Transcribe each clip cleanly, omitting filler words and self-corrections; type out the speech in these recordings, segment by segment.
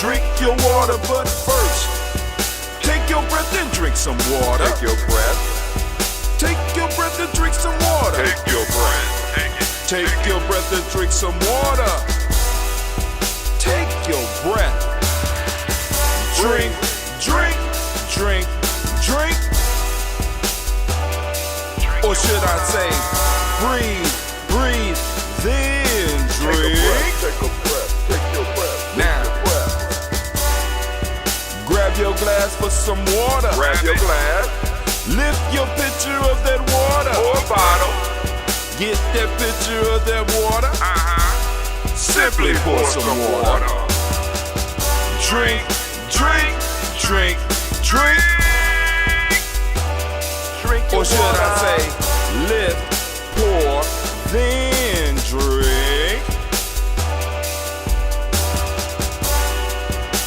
Drink your water, but first, take your breath and drink some water. Take your breath. Take your breath and drink some water. Take your breath. Take your breath and drink some water. Take your breath. Drink, drink, drink, drink. Or should I say, breathe, breathe, then drink. Take a breath. Take your breath. Now, grab your glass for some water. Grab your glass. Lift your pitcher of that water. Or a bottle. Get that pitcher of that water. Simply pour some water. Drink, drink, drink, drink. Drink your Or should water. I say, lift, pour, then drink.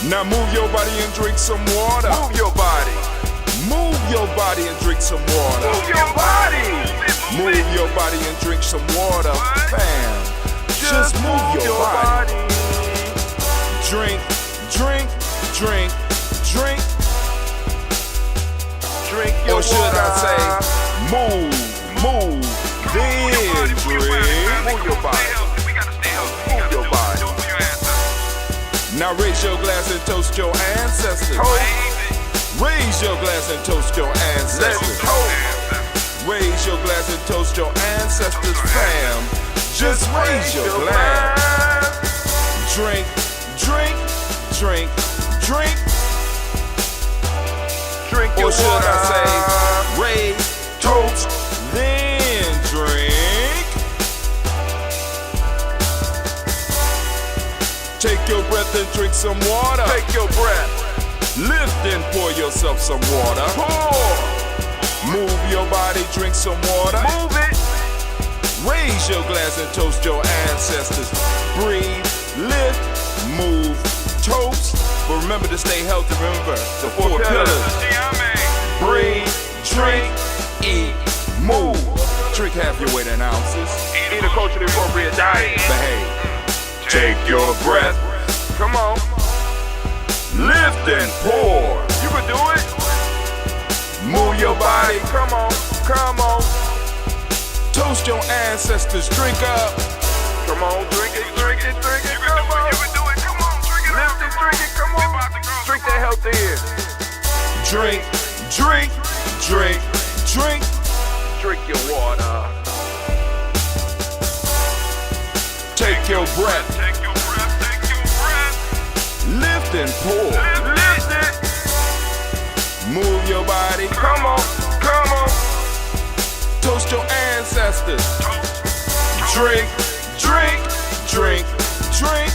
Now move your body and drink some water. Move your body. Move your body and drink some water. Move your body. Move your body and drink some water, fam. Just move your body. Drink, drink, drink, drink. Drink your Or should water. I say, move, move, then drink. Move your body. Move your body. Now raise your glass and toast your ancestors. Raise your glass and toast your Let's ancestors. toast. Raise your glass and toast your ancestors, fam. Just raise your glass. Drink, drink, drink, drink. Drink your Or should water. I say, raise, toast, then drink. Take your breath and drink some water. Take your breath. Lift and pour yourself some water. Pour. Move your body, drink some water. Move it. Raise your glass and toast your ancestors. Breathe, lift, move, toast. But remember to stay healthy. Remember the four pillars. Breathe, drink, eat, move. Drink half your weight in ounces. Eat a culturally appropriate diet. Behave. Take your breath. Come on. Lift and pour. You can do it. Move your body. Come on. Come on. Toast your ancestors. Drink up. Come on. Drink it. Drink it. Drink it. Come on. You can do it. Come on. Drink it. Lift it. Drink it. Come on. Drink that health in. Drink, drink, drink, drink. Drink your water. Take your breath. Take your breath. Take your breath. Lift and pour. Lift it. Move your body. Come on. Come on. Toast your ancestors. Drink, drink, drink, drink.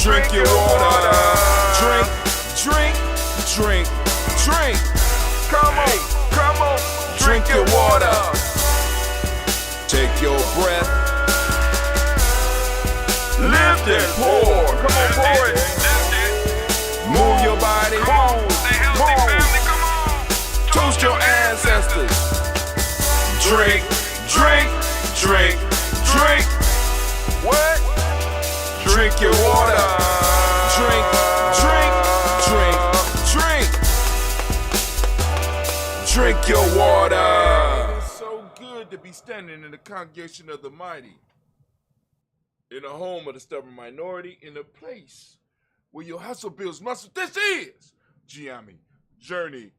Drink your water. Drink, drink, drink, drink. Come on. Come on. Drink your water. Take your breath. Lift and pour. Come on, pour it. Move your body. Move. Toast your ancestors. Drink, drink, drink, drink. What? Drink your water. Drink, drink, drink, drink. Drink your water. It's so good to be standing in the congregation of the mighty, in the home of the stubborn minority, in a place where your hustle builds muscle. This is GNJMedia.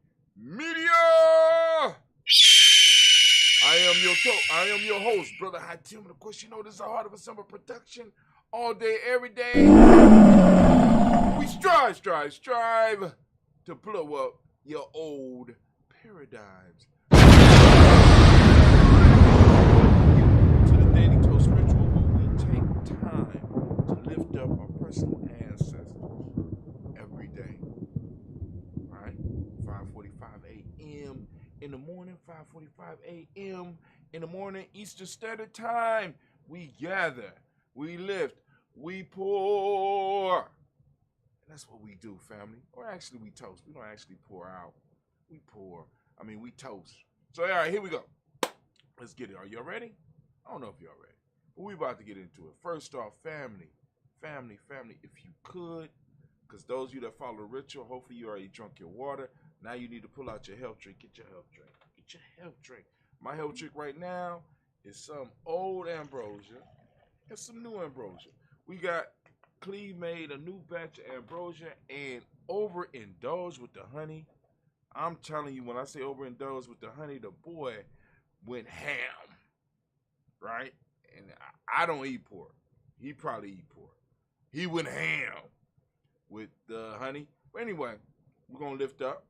I am your host, Brother Hatim. And of course, you know this is a Heart of a Summer production. All day, every day. We strive to blow up your old paradigms. To the Daily Toast Ritual, where we take time to lift up our personal ancestors every day. Right? 5:45 a.m. in the morning, 5:45 a.m. in the morning, Eastern Standard Time. We gather, we lift, we pour. And that's what we do, family. Or actually, we toast. We don't actually pour out. We pour. We toast. So, all right, here we go. Let's get it. Are y'all ready? I don't know if y'all ready, but we about to get into it. First off, family. family, if you could, because those of you that follow the ritual, hopefully you already drunk your water. Now you need to pull out your health drink. Get your health drink. Get your health drink. My health drink right now is some old ambrosia and some new ambrosia. We got Cleve made a new batch of ambrosia and overindulged with the honey. I'm telling you, when I say overindulged with the honey, the boy went ham, right? And I don't eat pork. He probably eat pork. He went ham with the honey. But anyway, we're going to lift up.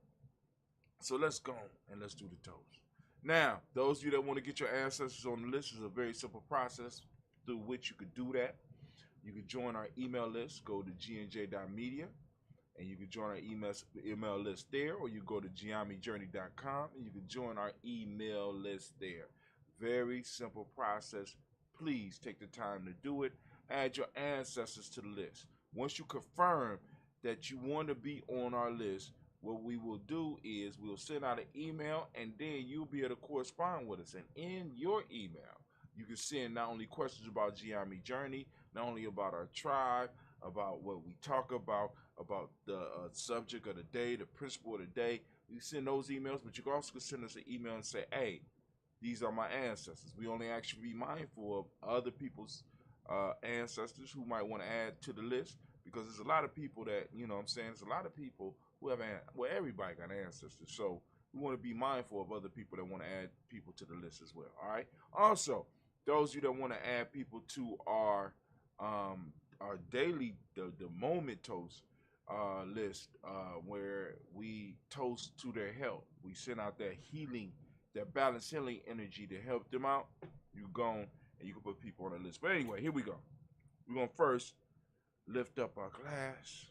So let's go and let's do the toast. Now, those of you that want to get your ancestors on the list, is a very simple process through which you could do that. You can join our email list. Go to GNJ.Media, and you can join our email list there, or you go to GNJMedia.support, and you can join our email list there. Very simple process. Please take the time to do it. Add your ancestors to the list. Once you confirm that you want to be on our list, what we will do is we'll send out an email, and then you'll be able to correspond with us. And in your email, you can send not only questions about GNJMedia Journey, not only about our tribe, about what we talk about the subject of the day, the principle of the day. You send those emails, but you can also send us an email and say, hey, these are my ancestors. We only ask you to be mindful of other people's ancestors who might want to add to the list, because there's a lot of people that, you know what I'm saying, there's a lot of people who have, everybody got ancestors. So we want to be mindful of other people that want to add people to the list as well, all right? Also, those of you that want to add people to our daily, the moment toast list, where we toast to their health. We send out that healing, that balanced healing energy to help them out. You go and you can put people on the list. But anyway, here we go. We're going to first lift up our glass.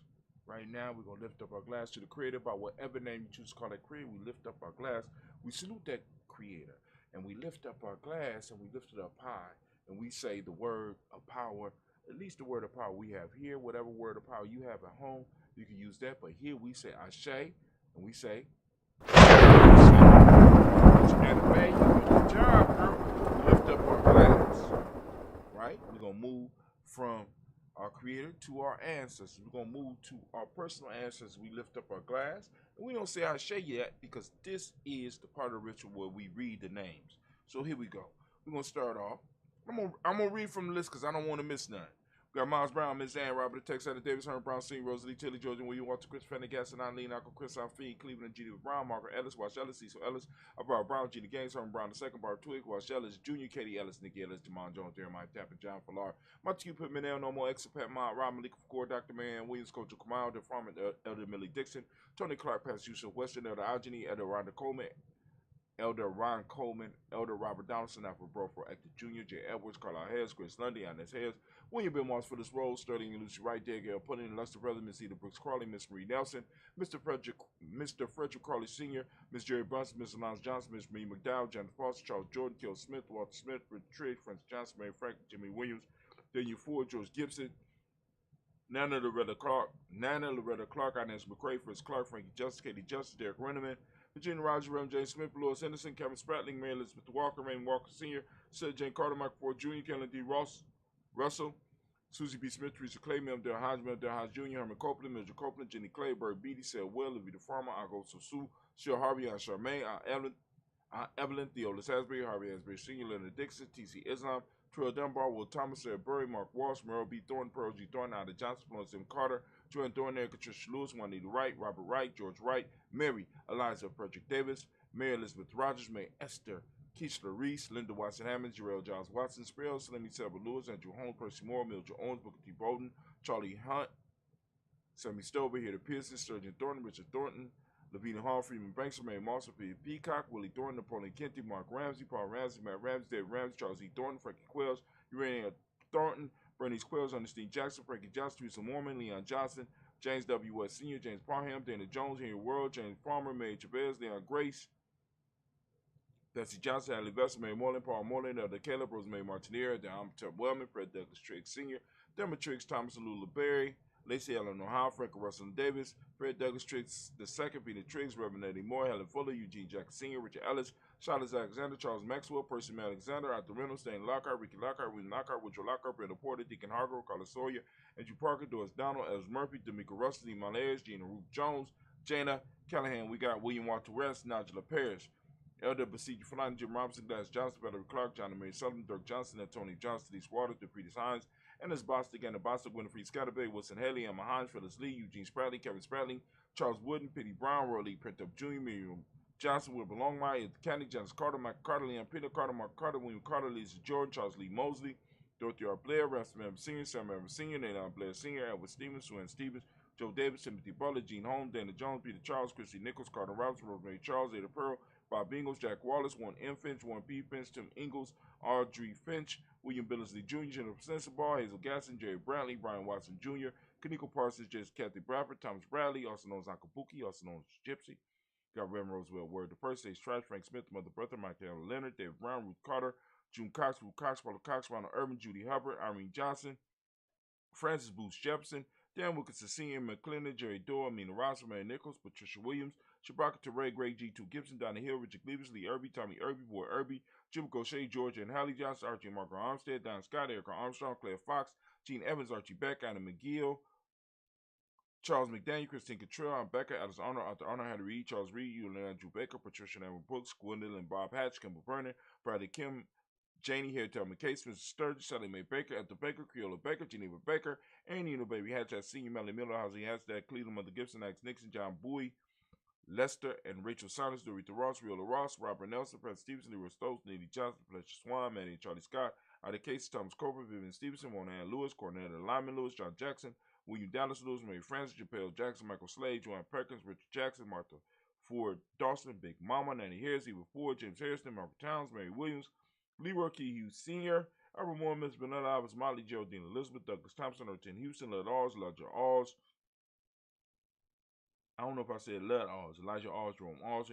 Right now, we're going to lift up our glass to the Creator by whatever name you choose to call that Creator. We lift up our glass. We salute that Creator. And we lift up our glass and we lift it up high. And we say the word of power, at least the word of power we have here. Whatever word of power you have at home, you can use that. But here we say Ashe, and we say, Anime, good job, girl. We lift up our glass, right? We're going to move from our Creator to our ancestors. We're going to move to our personal ancestors. We lift up our glass. And we don't say Ashe yet, because this is the part of the ritual where we read the names. So here we go. We're going to start off. I'm gonna read from the list because I don't want to miss none. We got Miles Brown, Miss Ann, Robert Texas, Davis, Herman Brown, C. Rosalie, Tilly, Georgia, William Walter, Chris Fennegas, and Eileen, Uncle Chris, Fiend, Cleveland, G. Brown, Margaret Ellis, Wash Ellis, Cecil Ellis, Barbara Brown, Gina Gaines, Herman Brown II, Barbara Twig, Wash Ellis, Jr., Katie Ellis, Nikki Ellis, Jamon Jones, Jeremiah Tappan, John Fallar, Montague Pittman, No More Exopat, Ma, Rob Malik Core, Dr. Marianne Williams, Coach Kamal, the Farmer, Elder Millie Dixon, Tony Clark, Pastor Yusuf Western, Elder Algeny, Elder Rhonda Coleman, Elder Ron Coleman, Elder Robert Donaldson, Alfred Broford, Hector Jr., J. Edwards, Carlisle Hayes, Grace Lundy, Inez Hayes, William Ben Moss for this role, Sterling and Lucy Wright, Gail Pudding, Lester Brother, Miss Eda Brooks Crawley, Miss Marie Nelson, Mr. Frederick Crawley Sr., Miss Jerry Brunson, Miss Alonzo Johnson, Miss Marie McDowell, Jonathan Foster, Charles Jordan, Kel Smith, Walter Smith, Richard Trigg, Francis Johnson, Mary Frank, Jimmy Williams, Daniel Ford, George Gibson, Nana Loretta Clark, Inez McCrae, Fritz Clark, Frankie Justice, Katie Justice, Derek Renneman, Virginia Rogers, Reverend James Smith, Lewis Henderson, Kevin Spratling, Mary Elizabeth Walker, Raymond Walker Sr., Sarah Jane Carter, Michael Ford Jr., Kellen D. Russell, Susie B. Smith, Teresa Clay, Mel Del Hodge, Jr., Herman Copeland, Mildred Copeland, Jenny Clay, Bird Beatty, Sarah Will, Levita Farmer, Argo Sosu, Cheryl Harvey, Aunt Charmaine, Aunt Evelyn, Theolis Asbury, Harvey Asbury Sr., Leonard Dixon, T.C. Islam, Terrell Dunbar, Will Thomas, Sarah Burry, Mark Walsh, Merle B. Thornton, Pearl G. Thornton, Ada Johnson, Florence M. Carter, Joanne Thornton, Erica Tricia Lewis, Juanita Wright, Robert Wright, George Wright, Mary, Eliza Frederick Davis, Mary Elizabeth Rogers, May Esther, Keishla Reese, Linda Watson Hammond, Jarrell Giles Watson, Sparrow, Slimmy Selva Lewis, Andrew Holmes, Percy Moore, Mildred Owens, Booker T. Bowden, Charlie Hunt, Sammy Stover, Here to Pearson, Sturgeon Thornton, Richard Thornton, Lavina Hall, Freeman Banks, Mary Moss, Peter Peacock, Willie Thornton, Napoleon Kenty, Mark Ramsey, Paul Ramsey, Matt Ramsey, David Ramsey, Charles E. Thornton, Frankie Quells, Urania Thornton, Bernice Quells, Ernestine Jackson, Frankie Johnson, Teresa Mormon, Leon Johnson, James W. West Sr., James Parham, Dana Jones, Henry World, James Farmer, Mary Chavez, Leon Grace, Betsy Johnson, Allie Vessel, Mary Moreland, Paul Moreland, Elder Caleb, Rosemary Martinier, Don Ted Wellman, Fred Douglas Triggs Sr., Dermot Triggs, Thomas Alula Berry, Lacey Allen Ohio, Frank Russell Davis, Fred Douglas Triggs II, Peter Triggs, Reverend Eddie Moore, Helen Fuller, Eugene Jackson Sr., Richard Ellis, Charles Alexander, Charles Maxwell, Percy May Alexander, Arthur Reynolds, Stan Lockhart, Ricky Lockhart, William Lockhart, Woodrow Lockhart, Brenda Porter, Deacon Hargrove, Carlos Sawyer, Andrew Parker, Doris Donald, Els Murphy, D'Amico Russell, Lee Malares, Gina Ruth Jones, Jana Callahan. We got William Walter West, Nigella Parrish, Elder Basiji Fulani, Jim Robinson, Glass Johnson, Valerie Clark, John and Mary Sullivan, Dirk Johnson, Anthony Johnson, Denise Waters, DePretis Hines, and his Bostic and the Bostic, Winifred Scatterbay, Wilson Haley, Emma Hines, Phyllis Lee, Eugene Spradley, Kevin Spradley, Charles Wooden, Petey Brown, Roy Lee Pintup Jr., Miriam Johnson, Wilbur Longmire, County, Janice Carter, Mike Carter, Leon Peter Carter, Mark Carter, William Carter, Lisa Jordan, Charles Lee Mosley, Dorothy R. Blair, Ransom Evans Sr., Sam Evans Sr., Nathan Blair Sr., Edward Stevens, Sue Ann Stevens, Joe Davis, Timothy Butler, Gene Holmes, Dana Jones, Peter Charles, Christy Nichols, Carter Robinson, Rosemary Charles, Ada Pearl, Bob Ingles, Jack Wallace, Warren M. Finch, Warren P. Finch, Tim Ingles, Audrey Finch, William Billingsley Jr., Jennifer Sensabaugh, Hazel Gasson, Jerry Brantley, Brian Watson Jr., Kaniko Parsons, Jess Kathy Bradford, Thomas Bradley, also known as Uncle Pookie, also known as Gypsy. Got Reverend Roosevelt Word the First, Stage Trash, Frank Smith, Mother Bertha, Michael Leonard, David Brown, Ruth Carter, June Cox, Ruth Cox, Paula Cox, Ronald Urban, Judy Hubbard, Irene Johnson, Francis Booth Jefferson, Dan Wilkinson Sr., McClendon, Jerry Doyle, Amina Ross, Mary Nichols, Patricia Williams, Shabaka Teray, Greg G2 Gibson, Donna Hill, Richard Cleavis, Lee Irby, Tommy Irby, Boy Irby, Jim Gaucher, Georgia and Hallie Johnson, Archie and Margaret Armstead, Don Scott, Erica Armstrong, Claire Fox, Gene Evans, Archie Beck, Anna McGill, Charles McDaniel, Christine Cottrell, Becca, Alice Arnold, Arthur Arnold, Hattie Reed, Charles Reed, Eulene Andrew Baker, Patricia Aaron Brooks, Gwendolyn Bob Hatch, Kimball Vernon, Bradley Kim, Janie Harriet McCase, Mrs. Sturgis, Sally Mae Baker, Ethel Baker, Creola Baker, Geneva Baker, Annie Baby Hatch, Senior Melanie Miller, Housie Hatchstad, Cleveland, Mother Gibson, Alex Nixon, John Bowie, Lester and Rachel Saunders, Dorita Ross, Riola Ross, Robert Nelson, Fred Stevenson, Leroy Stokes, Neely Johnson, Fletcher Swan, Manny and Charlie Scott, Ida Casey, Thomas Cooper, Vivian Stevenson, Warren Ann Lewis, Cornell Lyman Lewis, John Jackson, William Dallas Lewis, Mary Francis, Japel Jackson, Michael Slade, Joanne Perkins, Richard Jackson, Martha Ford Dawson, Big Mama, Nanny Harris, Eva Ford, James Harrison, Margaret Towns, Mary Williams, Leroy Key Hughes Sr., Albert Moore, Miss Bernetta Alves, Molly Geraldine Elizabeth, Douglas Thompson, Ertin Houston, Led Alls, Elijah Alls. I don't know if I said Led Alls, Elijah Alls, Jerome Alls,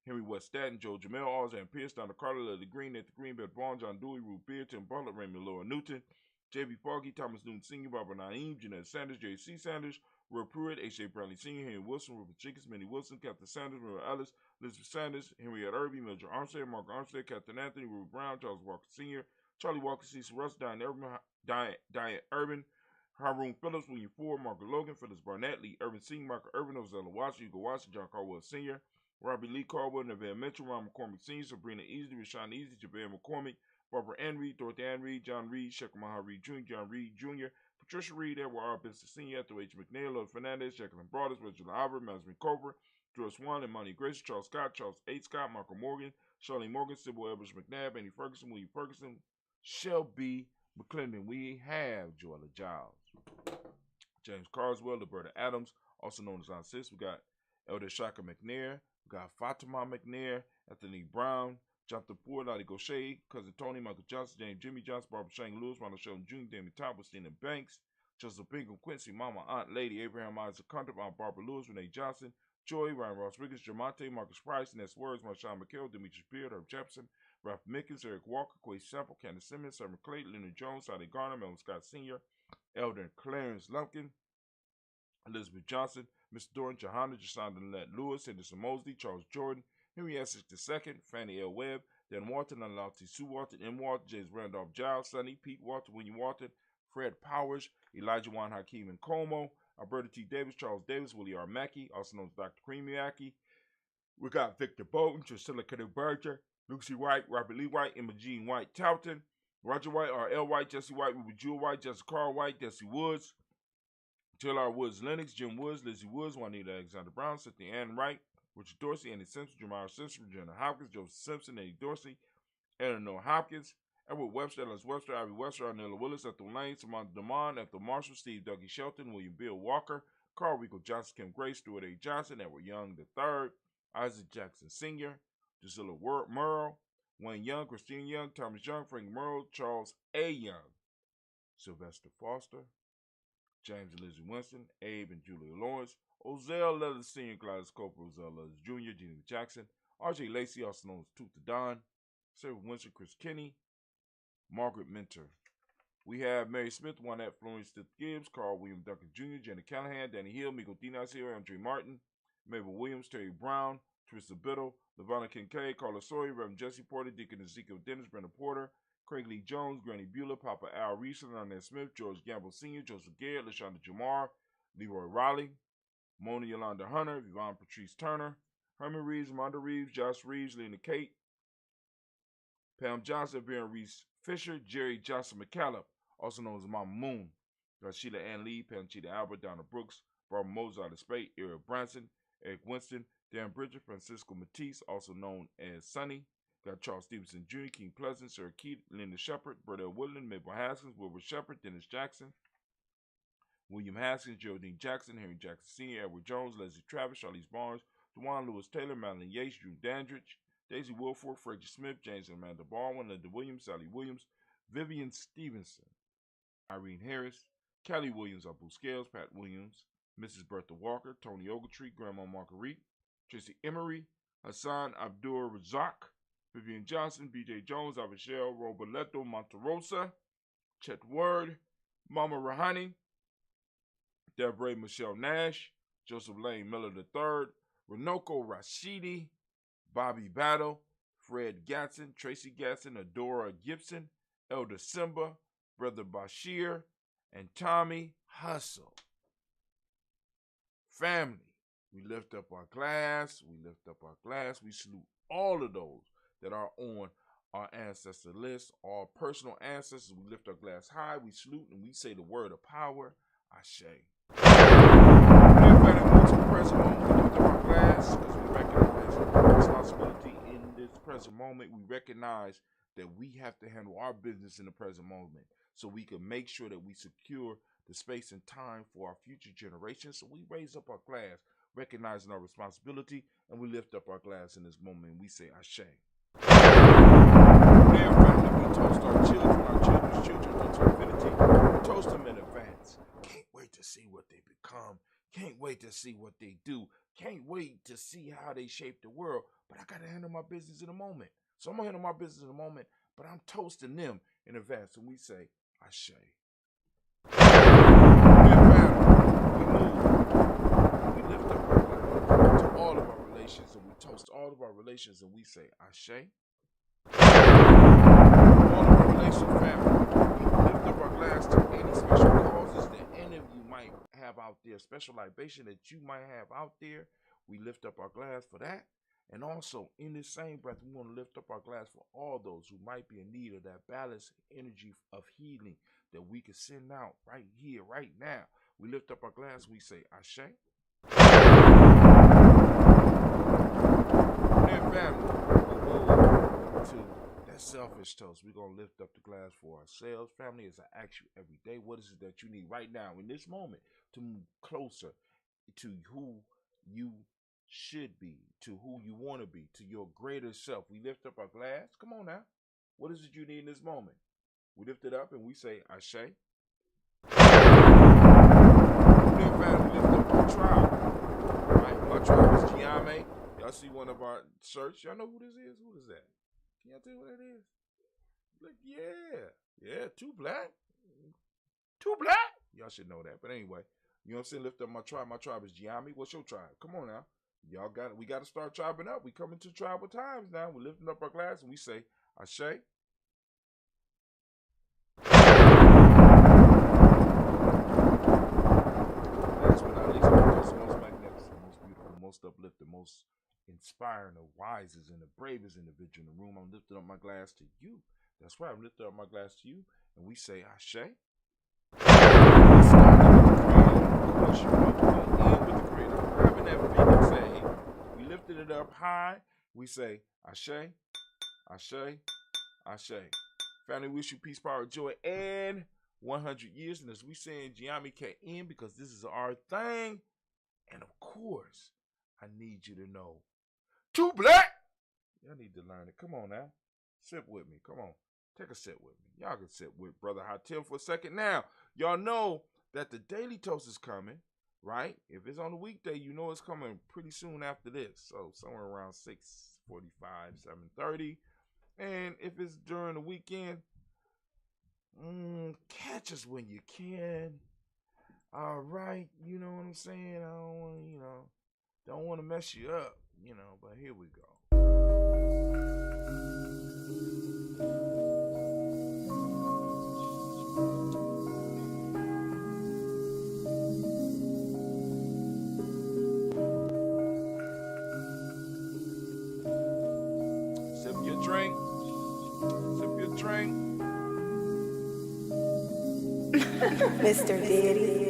Henry West Staten, Joe Jamel Alls, and Pierce, Donna Carter, Lily Green, Nathan Green, Beth Vaughn, John Dewey, Ruth Beard, Tim Butler, Raymond Laura Newton, J.B. Foggy, Thomas Newton Sr., Barbara Naeem, Jeanette Sanders, J.C. Sanders, Roy Pruitt, H.A. Bradley Sr., Henry Wilson, Rupert Jenkins, Minnie Wilson, Captain Sanders, Mary Ellis, Elizabeth Sanders, Henriette Irby, Mildred Armstead, Mark Armstead, Captain Anthony, Ruby Brown, Charles Walker Sr., Charlie Walker, Cecil Russ, Diane Urban, Haroon Phillips, William Ford, Margaret Logan, Phyllis Barnett, Lee Irvin Sr., Michael Irvin, Ozella Watson, Hugo Watson, John Caldwell Sr., Robbie Lee Caldwell, Neville Mitchell, Ron McCormick Sr., Sabrina Easley, Rashawn Easley, Jabari McCormick, Barbara Ann Reed, Dorothy Ann Reed, John Reed, Shekhar Maha Reed Jr., John Reed Jr., Patricia Reed, Edward R. Benson Sr., Ethel H. McNair, Lord Fernandez, Jacqueline Broadus, Regina Albert, Malcolm Cobra, George Swan, and Monty Grace, Charles Scott, Charles H. Scott, Michael Morgan, Charlene Morgan, Sybil Evers McNabb, Andy Ferguson, William Ferguson, Shelby McClendon. We have Joella Giles, James Carswell, Roberta Adams, also known as Aunt Sis. We got Elder Shaka McNair. We got Fatima McNair, Anthony Brown, Jonathan Ford, Lottie Gaucher, Cousin Tony, Michael Johnson, James Jimmy Johnson, Barbara Shane Lewis, Ronald Sheldon Jr., Damien Top, Christina Banks, Joseph Bingham, Quincy, Mama, Aunt Lady, Abraham Isaac Hunter, Aunt Barbara Lewis, Renee Johnson, Joy, Ryan Ross Riggins, Jamonte, Marcus Price, Ness Words, Marshawn McHale, Demetrius Beard, Herb Jefferson, Ralph Mickens, Eric Walker, Quay Sample, Candace Simmons, Summer Clayton, Leonard Jones, Sally Garner, Melvin Scott Sr., Elder Clarence Lumpkin, Elizabeth Johnson, Mr. Doran, Johanna, Jasonda Lynette Lewis, Henderson Mosley, Charles Jordan, Henry Essex II, Fannie L. Webb, Dan Walton, Ananti Sue Walton, M. Walton, James Randolph Giles, Sonny, Pete Walton, William Walton, Fred Powers, Elijah Juan Hakeem and Como, Alberta T. Davis, Charles Davis, Willie R. Mackey, also known as Dr. Creamy Mackey. We got Victor Bolton, Drusilla Berger, Lucy White, Robert Lee White, Emma Jean White, Towton, Roger White, R.L. White, Jesse White, Ruby Jewel White, Jessica Carl White, Jesse Woods, Taylor Woods Lennox, Jim Woods, Lizzie Woods, Juanita Alexander Brown, Cynthia Ann Wright, Richard Dorsey, Andy Simpson, Jamar Simpson, Virginia Hopkins, Joseph Simpson, Eddie Dorsey, Eleanor Hopkins, Edward Webster, Ellis Webster, Ivy Webster, Arnella Willis, Ethel Lane, Samantha DeMond, Ethel Marshall, Steve Dougie Shelton, William Bill Walker, Carl Rico Johnson, Kim Grace, Stuart A. Johnson, Edward Young III, Isaac Jackson Sr., Drusilla Merle, Wayne Young, Christine Young, Thomas Young, Frank Merle, Charles A. Young, Sylvester Foster, James and Lizzie Winston, Abe and Julia Lawrence, Ozell Leathers Sr., Gladys Cooper, Ozell Leathers Jr., Geneva Jackson, R.J. Lacey, also known as Tooth the Don, Sarah Winston, Chris Kinney, Margaret Minter. We have Mary Smith, Juanette Florence Stith Gibbs, Carl William Duncan Jr., Jenna Callahan, Danny Hill, Miko Dinas here, Andre Martin, Mabel Williams, Terry Brown, Trista Biddle, Lavonna Kincaid, Carla Sawyer, Reverend Jesse Porter, Deacon Ezekiel Dennis, Brenda Porter, Craig Lee Jones, Granny Bueller, Papa Al Reese, Lynette Smith, George Gamble Sr., Joseph Garrett, LaShonda Jamar, Leroy Raleigh, Mona Yolanda Hunter, Yvonne Patrice Turner, Herman Reeves, Monda Reeves, Josh Reeves, Lena Kate, Pam Johnson, Baron Reese Fisher, Jerry Johnson McCallum, also known as Mama Moon, Sheila Ann Lee, Panchita Albert, Donna Brooks, Barbara Mozart of Spade, Eric Branson, Eric Winston, Dan Bridger, Francisco Matisse, also known as Sonny. Got Charles Stevenson Jr., King Pleasant, Sarah Keith, Linda Shepard, Burdell Woodland, Mabel Haskins, Wilbur Shepard, Dennis Jackson, William Haskins, Geraldine Jackson, Henry Jackson Sr., Edward Jones, Leslie Travis, Charlize Barnes, DeJuan Lewis Taylor, Madeline Yates, Drew Dandridge, Daisy Wilford, Frazier Smith, James and Amanda Baldwin, Linda Williams, Sally Williams, Vivian Stevenson, Irene Harris, Kelly Williams, Abu Scales, Pat Williams, Mrs. Bertha Walker, Tony Ogletree, Grandma Marguerite, Tracy Emery, Hassan Abdur Razak, Vivian Johnson, B.J. Jones, Avishel Roboleto Monterosa, Chet Word, Mama Rahani, Deborah Michelle Nash, Joseph Lane Miller III, Renoko Rashidi, Bobby Battle, Fred Gatson, Tracy Gatson, Adora Gibson, Elder Simba, Brother Bashir, and Tommy Hustle. Family, we lift up our glass, we salute all of those that are on our ancestor list, our personal ancestors. We lift our glass high, we salute, and we say the word of power, Ashe. Everybody move to the present moment. We lift up our glass because we recognize our responsibility in this present moment. We recognize that we have to handle our business in the present moment so we can make sure that we secure the space and time for our future generations. So we raise up our glass, recognizing our responsibility, and we lift up our glass in this moment and we say Ashe. Dear family, we toast our children's children into infinity. We toast them in advance. Can't wait to see what they become. Can't wait to see what they do. Can't wait to see how they shape the world. But I got to handle my business in a moment. So I'm going to handle my business in a moment, but I'm toasting them in advance. And we say, Ashe. Dear family, we move. We lift up our glass to all of our relations, and we toast all of our relations, and we say, Ashe. All of our relations, family, we lift up our glass to any special causes that any of you might have out there, special libation that you might have out there. We lift up our glass for that. And also, in this same breath, we want to lift up our glass for all those who might be in need of that balanced energy of healing that we can send out right here, right now. We lift up our glass, we say, Ashe. Then family, we move to that selfish toast. We're going to lift up the glass for ourselves. Family, as I ask you every day, what is it that you need right now in this moment to move closer to who you should be, to who you want to be, to your greater self? We lift up our glass. Come on now. What is it you need in this moment? We lift it up and we say, Ashe. Then family, we lift up our tribe. Right? My tribe is GNJMedia. Y'all see one of our shirts? Y'all know who this is? Who is that? Can y'all tell what that is? Look, yeah, too black. Y'all should know that. But anyway, you know what I'm saying? Lift up my tribe. My tribe is GNJMedia. What's your tribe? Come on now. Y'all got it. We got to start tribing up. We coming to tribal times now. We're lifting up our glass and we say, Ashe. Last but not least, the most magnificent, most beautiful, most uplifting, most inspiring, the wisest and the bravest individual in the room. I'm lifting up my glass to you. That's right. I'm lifting up my glass to you. And we say, Ashe. We started with the Creator. Of course, you know we're going to end with the Creator. I'm grabbing that Phoenix egg. We lifted it up high. We say, Ashe, Ashe, Ashe. Family, wish you peace, power, joy, and 100 years. And as we say in GNJMedia can't end because this is our thing. And of course, I need you to know, too black. Y'all need to learn it. Come on now. Sip with me. Come on. Take a sip with me. Y'all can sit with Brother Hatim for a second. Now, y'all know that the Daily Toast is coming, right? If it's on a weekday, you know it's coming pretty soon after this. So somewhere around 6:45, 7:30. And if it's during the weekend, Catch us when you can. All right, you know what I'm saying? I don't want to mess you up, but here we go. Sip your drink. Sip your drink. Mr. Diddy.